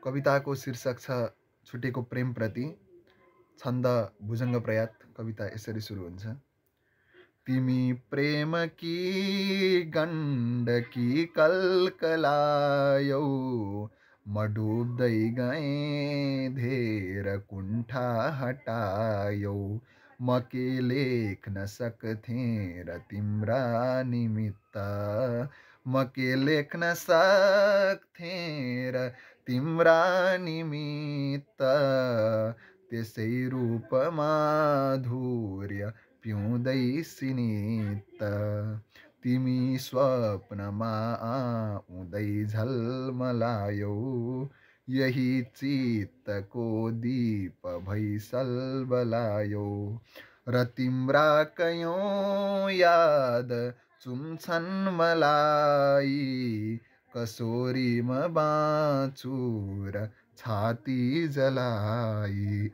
कविताको शीर्षक छ छुटेको प्रेमप्रति। छन्द भुजङ्ग प्रयात। कविता यसरी सुरु हुन्छ। तिमी प्रेमकी गण्डकी कल्कलायौ, म डुब्दै गएँ धेर कुण्ठा हटायौ। म के लेख्न सक्थेँ र तिम्रा निमित्त, म के लेख्न सक्थेँ र तिम्रा निमित्त। त्यसै रूप माधुर्य पिउँदै सिनित, तिमी स्वप्नमा आउँदै झलमलायौ। यही चित्तको दीप भई सल्बलायौ, र तिम्रा कयौँ याद चुम्छन् मलाई। कसोरी म बाँचु र छाती जलाई,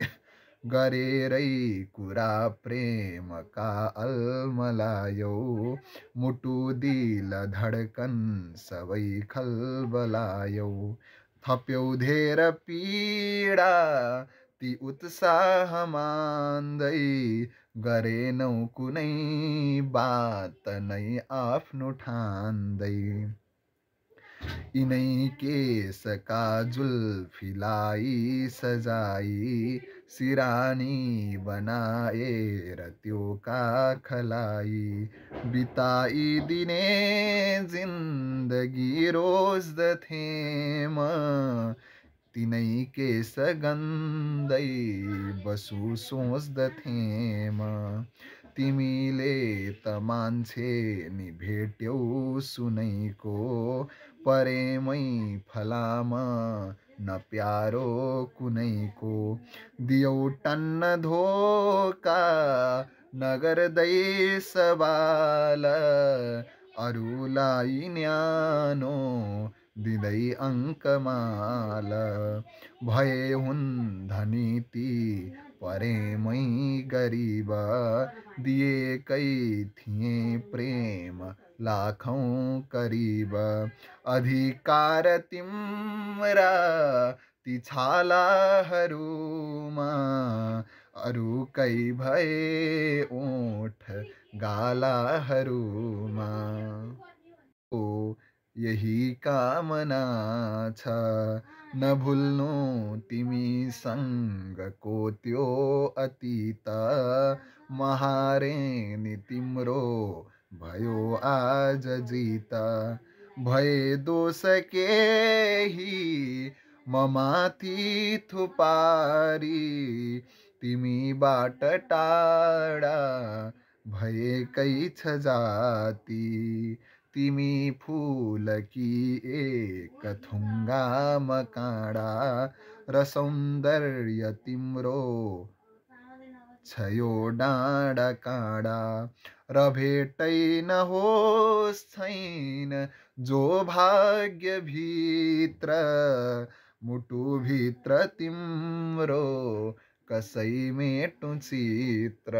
गरेरै कुरा प्रेमका अल्मलायौ। मुटु दिल धड्कन सबै खलबलायौ, थप्यौ धेर पीडा ती उत्साह मान्दै। गरेनौ कुनै बात नै आफ्नो ठान्दै, यिनै केशका जुल्फीलाई सजाई। सिरानी बनाएर त्यो काखलाई, बिताइदिने जिन्दगी रोज्दथेँ म। तिनै केश गन्दै बसु सोच्दथेँ म। तिमीले त मान्छे नि भेट्यौ सुनैको, परेमै फलाम न प्यारो कुनैको। दियौ टन्न धोका नगर्दै सवाल, अरूलाई न्यानो दिँदै अङ्कमाल। भए हुन् धनी ती परेमै गरिब, दिएकै थिए प्रेम लाखौँ करिब। अधिकार तिम्रा ती छालाहरूमा, अरूकै भए ओठ गालाहरूमा। ओ यही कामना छ, नभुल्नु तिमीसँगको त्यो अतीत। म हारेँ नि तिम्रो भयो आज जित, भए दोष केही म माथि थुपारी। तिमीबाट टाढा भएकै छ जाति, तिमी फुलकी एक थुङ्गामा काँडा। र सौन्दर्य तिम्रो छ यो डाँडा काँडा, र भेटै नहोस् छैन जो भाग्यभित्र। मुटुभित्र तिम्रो कसै मेटौँ चित्र।